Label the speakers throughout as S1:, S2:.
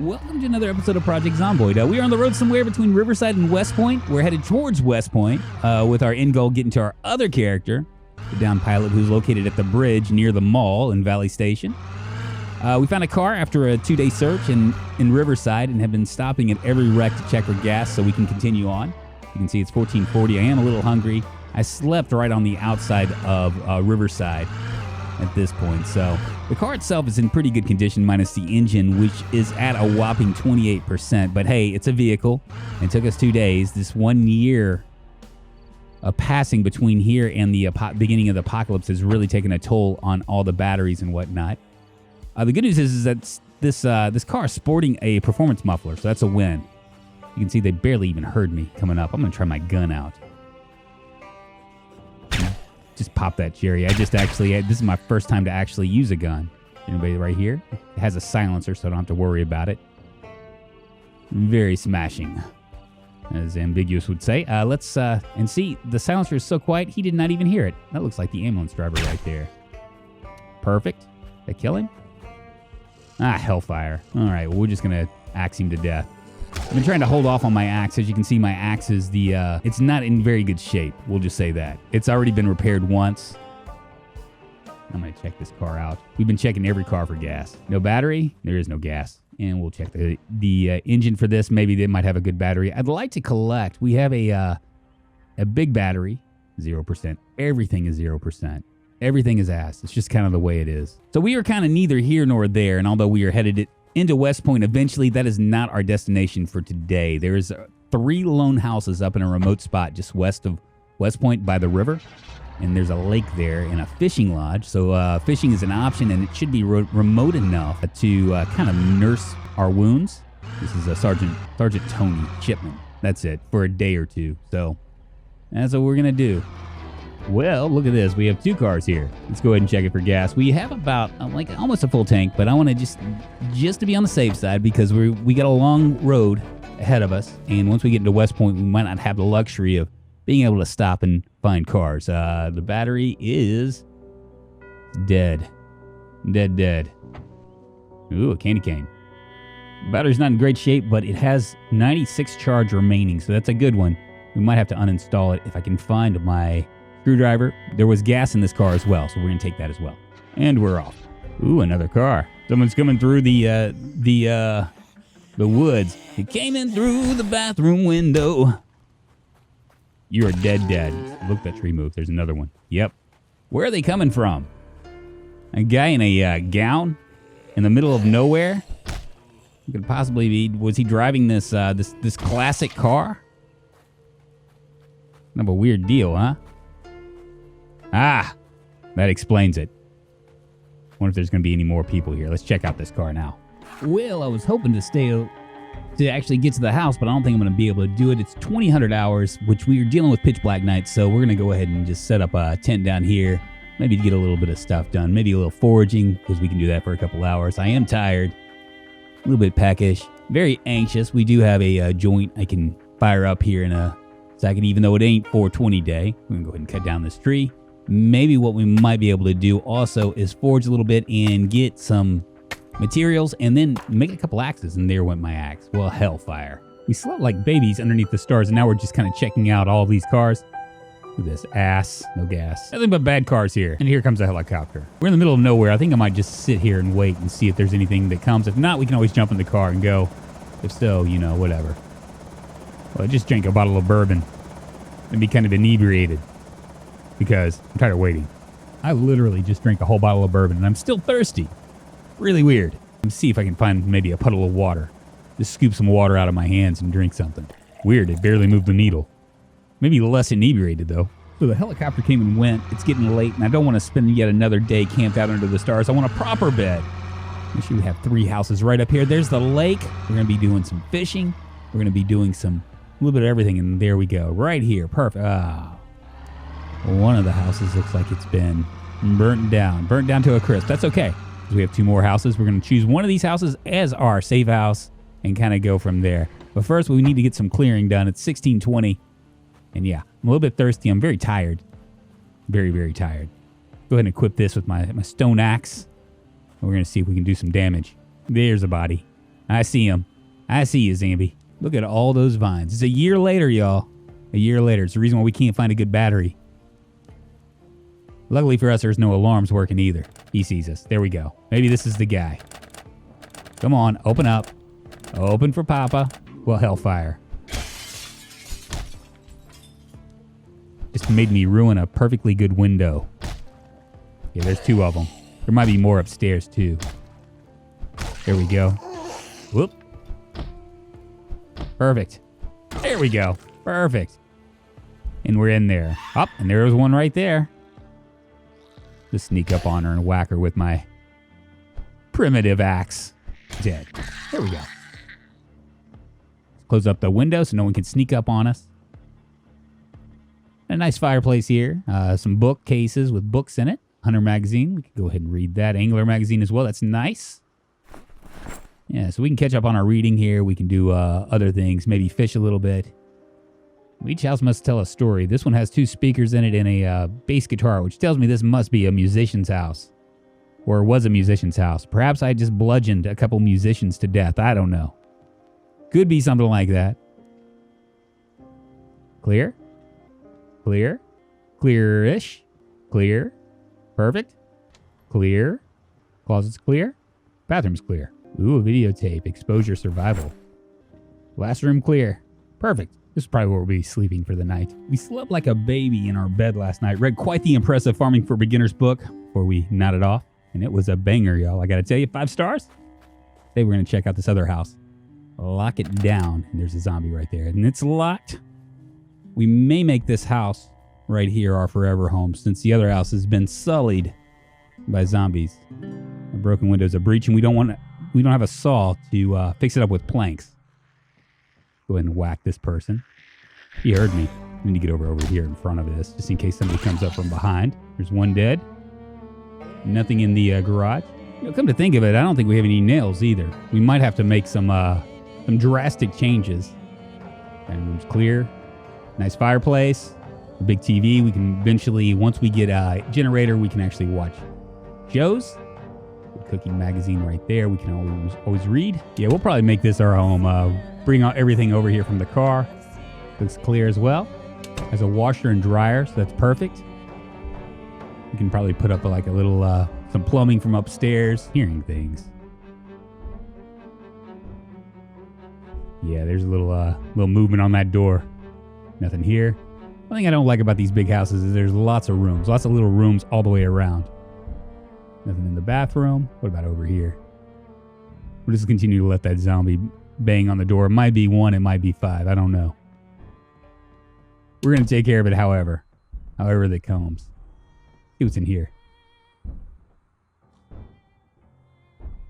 S1: Welcome to another episode of Project Zomboid. We are on the road somewhere between Riverside and West Point. We're headed towards West Point with our end goal getting to our other character, the down pilot who's located at the bridge near the mall in Valley Station. We found a car after a 2-day search in Riverside and have been stopping at every wreck to check for gas so we can continue on. You can see it's 14:40. I am a little hungry. I slept right on the outside of Riverside at this point. So the car itself is in pretty good condition minus the engine, which is at a whopping 28%. But hey, it's a vehicle. It took us 2 days. This 1 year of passing between here and the beginning of the apocalypse has really taken a toll on all the batteries and whatnot. The good news is that this car is sporting a performance muffler, so that's a win. You can see they barely even heard me coming up. I'm going to try my gun out. Just pop that cherry. This is my first time to actually use a gun. Anybody right here? It has a silencer, so I don't have to worry about it. Very smashing, as Ambiguous would say. Let's and see, the silencer is so quiet, he did not even hear it. That looks like the ambulance driver right there. Perfect. Did I kill him? Ah, hellfire. All right, well, we're just going to axe him to death. I've been trying to hold off on my axe. As you can see, my axe is it's not in very good shape. We'll just say that. It's already been repaired once. I'm going to check this car out. We've been checking every car for gas. No battery, there is no gas. And we'll check the engine for this. Maybe they might have a good battery. I'd like to collect. We have a big battery, 0%. Everything is 0%. Everything is ass. It's just kind of the way it is. So we are kind of neither here nor there, and although we are headed into West Point eventually, that is not our destination for today. There is 3 lone houses up in a remote spot just west of West Point by the river, and there's a lake there and a fishing lodge. So fishing is an option, and it should be remote enough to kind of nurse our wounds. This is a Sergeant Tony Chipman. That's it, for a day or two. So that's what we're going to do. Well, look at this. We have 2 cars here. Let's go ahead and check it for gas. We have about almost a full tank, but I want to just to be on the safe side because we got a long road ahead of us, and once we get into West Point, we might not have the luxury of being able to stop and find cars. The battery is dead. Dead. Ooh, a candy cane. The battery's not in great shape, but it has 96 charge remaining, so that's a good one. We might have to uninstall it if I can find my screwdriver. There was gas in this car as well, so we're going to take that as well. And we're off. Ooh, another car. Someone's coming through the woods. He came in through the bathroom window. You are dead. Look at that tree move. There's another one. Yep. Where are they coming from? A guy in a gown in the middle of nowhere? Could possibly be. Was he driving this classic car? Kind of a weird deal, huh? Ah, that explains it. Wonder if there's going to be any more people here. Let's check out this car now. Well, I was hoping to actually get to the house, but I don't think I'm going to be able to do it. It's 2000 hours, which we are dealing with pitch black nights, so we're going to go ahead and just set up a tent down here, maybe to get a little bit of stuff done, maybe a little foraging, because we can do that for a couple hours. I am tired, a little bit peckish, very anxious. We do have a joint I can fire up here in a second, even though it ain't 420 day. We're going to go ahead and cut down this tree. Maybe what we might be able to do also is forge a little bit and get some materials and then make a couple axes, and there went my axe. Well, hellfire. We slept like babies underneath the stars, and now we're just kind of checking out all these cars. Look at this ass. No gas. Nothing but bad cars here. And here comes a helicopter. We're in the middle of nowhere. I think I might just sit here and wait and see if there's anything that comes. If not, we can always jump in the car and go. If so, whatever. Well, I just drank a bottle of bourbon and be kind of inebriated because I'm tired of waiting. I literally just drank a whole bottle of bourbon and I'm still thirsty. Really weird. Let's see if I can find maybe a puddle of water. Just scoop some water out of my hands and drink something. Weird, it barely moved the needle. Maybe less inebriated though. So the helicopter came and went. It's getting late and I don't want to spend yet another day camped out under the stars. I want a proper bed. Make sure we have 3 houses right up here. There's the lake. We're going to be doing some fishing. We're going to be doing a little bit of everything, and there we go. Right here. Perfect. Ah. One of the houses looks like it's been burnt down to a crisp. That's okay. We have 2 more houses. We're going to choose one of these houses as our safe house and kind of go from there. But first, we need to get some clearing done. It's 16:20. And yeah, I'm a little bit thirsty. I'm very tired. Very, very tired. Go ahead and equip this with my stone axe. We're going to see if we can do some damage. There's a body. I see him. I see you, Zambi. Look at all those vines. It's a year later, y'all. A year later. It's the reason why we can't find a good battery. Luckily for us, there's no alarms working either. He sees us. There we go. Maybe this is the guy. Come on, open up. Open for Papa. Well, hellfire. Just made me ruin a perfectly good window. Yeah, there's 2 of them. There might be more upstairs, too. There we go. Whoop. Perfect. There we go. Perfect. And we're in there. Up, and there was one right there. Just sneak up on her and whack her with my primitive axe. Dead. There we go. Close up the window so no one can sneak up on us. A nice fireplace here. Some bookcases with books in it. Hunter magazine. We can go ahead and read that. Angler magazine as well. That's nice. Yeah, so we can catch up on our reading here. We can do other things. Maybe fish a little bit. Each house must tell a story. This one has 2 speakers in it and a bass guitar, which tells me this must be a musician's house. Or was a musician's house. Perhaps I just bludgeoned a couple musicians to death. I don't know. Could be something like that. Clear? Clear? Clear-ish? Clear? Perfect? Clear? Closet's clear? Bathroom's clear. Ooh, a videotape. Exposure survival. Last room clear. Perfect. This is probably where we'll be sleeping for the night. We slept like a baby in our bed last night. Read quite the impressive Farming for Beginners book before we nodded off. And it was a banger, y'all. I gotta tell you, 5 stars. Today we're gonna check out this other house. Lock it down. And there's a zombie right there. And it's locked. We may make this house right here our forever home, since the other house has been sullied by zombies. A broken window's a breach, and we don't have a saw to fix it up with planks. Go ahead and whack this person. He heard me. I need to get over here in front of this, just in case somebody comes up from behind. There's one dead. Nothing in the garage. Come to think of it, I don't think we have any nails either. We might have to make some drastic changes. And room's clear. Nice fireplace. A big TV. We can eventually, once we get a generator, we can actually watch shows. Good cooking magazine right there. We can always read. Yeah, we'll probably make this our home. Bring out everything over here from the car. Looks clear as well. Has a washer and dryer, so that's perfect. We can probably put up like a little, some plumbing from upstairs. Hearing things. Yeah, there's a little movement on that door. Nothing here. One thing I don't like about these big houses is there's lots of rooms. Lots of little rooms all the way around. Nothing in the bathroom. What about over here? We'll just continue to let that zombie bang on the door. It might be 1, it might be 5. I don't know. We're going to take care of it however that comes. See what's in here.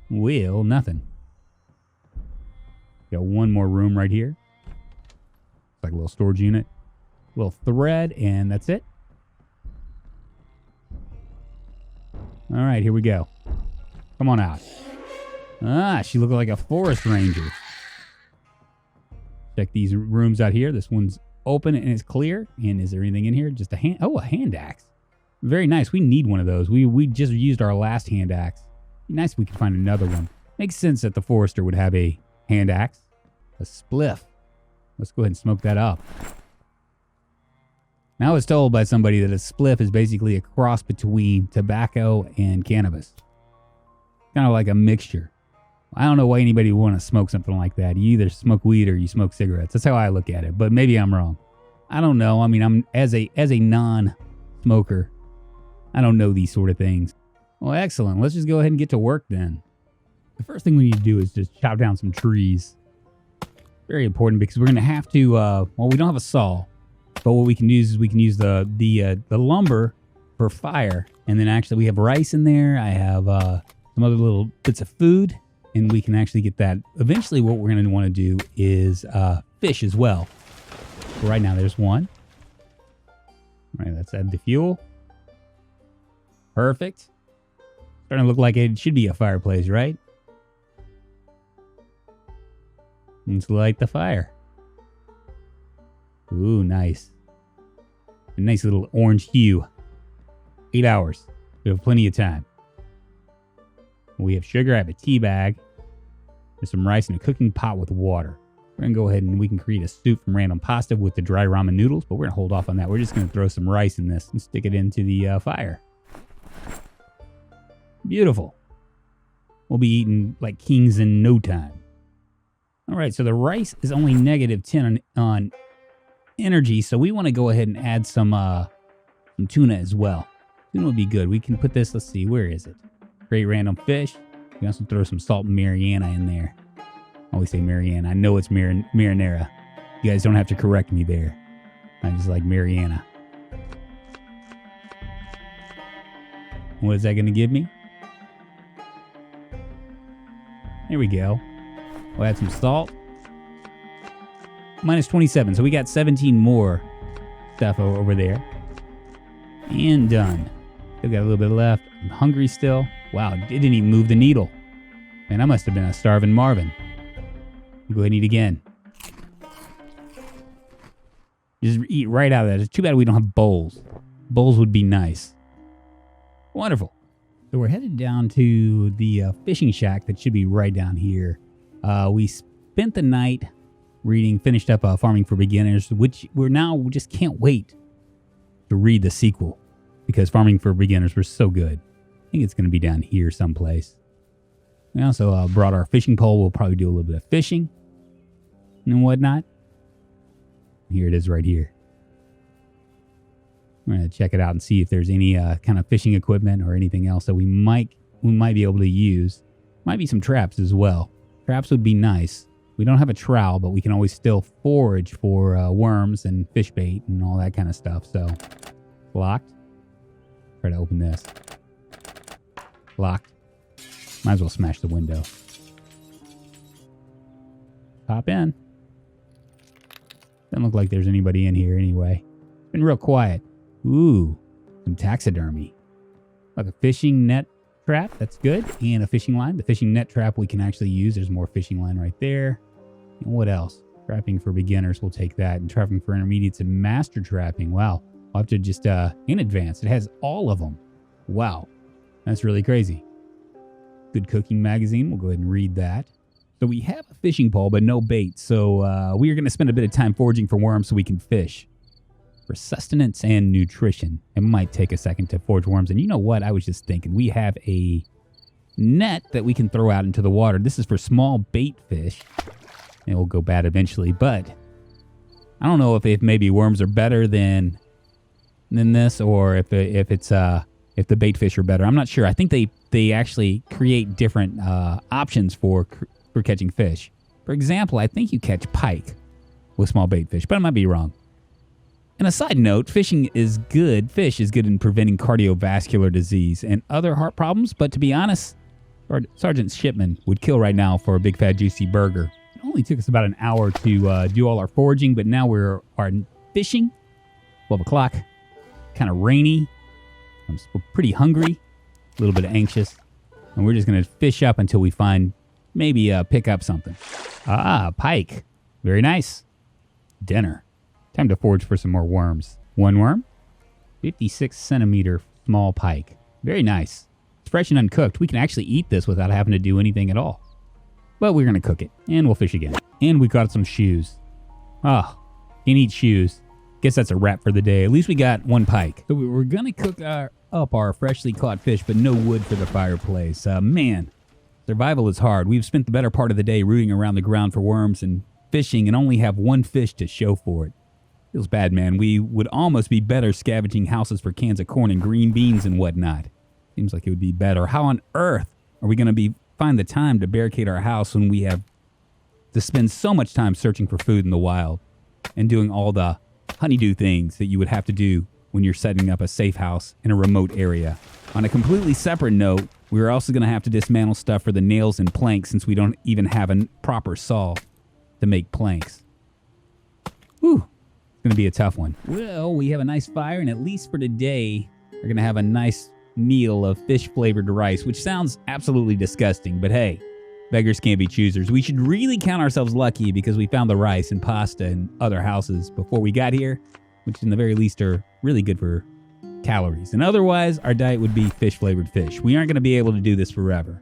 S1: Well, nothing. Got one more room right here. It's like a little storage unit. A little thread, and that's it. All right, here we go. Come on out. Ah, she looked like a forest ranger. Check these rooms out here. This one's open and it's clear. And is there anything in here? Just a hand axe. Very nice. We need one of those. We just used our last hand axe. Nice if we could find another one. Makes sense that the forester would have a hand axe. A spliff. Let's go ahead and smoke that up. Now I was told by somebody that a spliff is basically a cross between tobacco and cannabis. Kind of like a mixture. I don't know why anybody would want to smoke something like that. You either smoke weed or you smoke cigarettes. That's how I look at it, but maybe I'm wrong. I don't know. I mean, I'm as a non-smoker, I don't know these sort of things. Well, excellent. Let's just go ahead and get to work then. The first thing we need to do is just chop down some trees. Very important because we're going to have to, well, we don't have a saw, but what we can use is we can use the lumber for fire. And then actually we have rice in there. I have some other little bits of food. And we can actually get that. Eventually, what we're going to want to do is fish as well. So right now, there's one. All right, let's add the fuel. Perfect. Starting to look like it should be a fireplace, right? Let's light the fire. Ooh, nice. A nice little orange hue. 8 hours. We have plenty of time. We have sugar. I have a tea bag. There's some rice in a cooking pot with water. We're going to go ahead and we can create a soup from random pasta with the dry ramen noodles, but we're going to hold off on that. We're just going to throw some rice in this and stick it into the fire. Beautiful. We'll be eating like kings in no time. All right, so the rice is only -10 on energy, so we want to go ahead and add some tuna as well. Tuna would be good. We can put this, let's see, where is it? Create random fish. We can also throw some salt and Mariana in there. I always say Mariana. I know it's marinara. You guys don't have to correct me there. I just like Mariana. What is that going to give me? There we go. We'll add some salt. -27, so we got 17 more stuff over there. And done. Still got a little bit left. I'm hungry still. Wow, it didn't even move the needle. Man, I must have been a starving Marvin. Go ahead and eat again. Just eat right out of that. It's too bad we don't have bowls. Bowls would be nice. Wonderful. So we're headed down to the fishing shack that should be right down here. We spent the night finished up Farming for Beginners, which we just can't wait to read the sequel because Farming for Beginners was so good. I think it's going to be down here someplace. We also brought our fishing pole. We'll probably do a little bit of fishing and whatnot. Here it is right here. We're going to check it out and see if there's any kind of fishing equipment or anything else that we might be able to use. Might be some traps as well. Traps would be nice. We don't have a trowel, but we can always still forage for worms and fish bait and all that kind of stuff. So, locked. Try to open this. Locked. Might as well smash the window. Hop in. Doesn't look like there's anybody in here anyway. It's been real quiet. Ooh, some taxidermy. Like a fishing net trap. That's good. And a fishing line. The fishing net trap we can actually use. There's more fishing line right there. And what else? Trapping for beginners. We'll take that. And trapping for intermediates and master trapping. Wow. I'll have to just, in advance. It has all of them. Wow. That's really crazy. Good cooking magazine. We'll go ahead and read that. So we have a fishing pole, but no bait. So we are going to spend a bit of time foraging for worms so we can fish. For sustenance and nutrition. It might take a second to forage worms. And you know what? I was just thinking. We have a net that we can throw out into the water. This is for small bait fish. It will go bad eventually. But I don't know if maybe worms are better than this, or if the bait fish are better. I'm not sure. I think they actually create different options for catching fish. For example, I think you catch pike with small bait fish, but I might be wrong. And a side note, fishing is good. Fish is good in preventing cardiovascular disease and other heart problems. But to be honest, Sergeant Shipman would kill right now for a big fat juicy burger. It only took us about an hour to do all our foraging, but now we're fishing. 12 o'clock, kind of rainy. I'm pretty hungry, a little bit anxious, and we're just gonna fish up until we find maybe pick up something. Pike, very nice. Dinner. Time to forage for some more worms. One worm, 56 centimeter small pike. Very nice. It's fresh and uncooked. We can actually eat this without having to do anything at all. But we're going to cook it, and we'll fish again. And we got some shoes. Can't eat shoes. Guess that's a wrap for the day. At least we got one pike. So we're going to cook up our freshly caught fish, but no wood for the fireplace. Man, survival is hard. We've spent the better part of the day rooting around the ground for worms and fishing and only have one fish to show for it. Feels bad, man. We would almost be better scavenging houses for cans of corn and green beans and whatnot. Seems like it would be better. How on earth are we going to find the time to barricade our house when we have to spend so much time searching for food in the wild and doing all the honeydew things that you would have to do when you're setting up a safe house in a remote area? On a completely separate note, we're also going to have to dismantle stuff for the nails and planks since we don't even have a proper saw to make planks. Whew. It's going to be a tough one. Well, we have a nice fire, and at least for today, we're going to have a nice meal of fish-flavored rice, which sounds absolutely disgusting, but hey, beggars can't be choosers. We should really count ourselves lucky because we found the rice and pasta in other houses before we got here, which in the very least are really good for calories. And otherwise, our diet would be fish-flavored fish. We aren't going to be able to do this forever.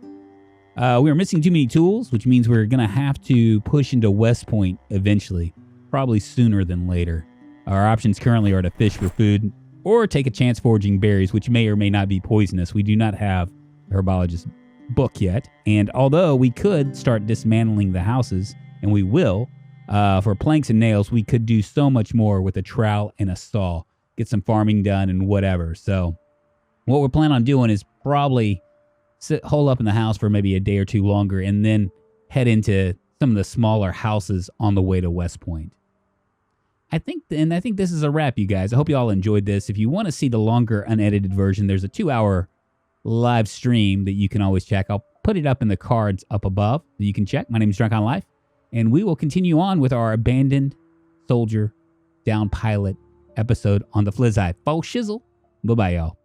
S1: We are missing too many tools, which means we're going to have to push into West Point eventually, probably sooner than later. Our options currently are to fish for food or take a chance foraging berries, which may or may not be poisonous. We do not have a herbologist book yet, and although we could start dismantling the houses, and we will, for planks and nails, we could do so much more with a trowel and a saw, get some farming done and whatever. So what we're planning on doing is probably hole up in the house for maybe a day or two longer and then head into some of the smaller houses on the way to West Point. I think this is a wrap, you guys. I hope you all enjoyed this. If you want to see the longer unedited version, there's a 2-hour live stream that you can always check. I'll put it up in the cards up above that you can check. My name is Drunkonlife, and we will continue on with our abandoned soldier down pilot episode on the Flizzai. Faux shizzle. Bye-bye, y'all.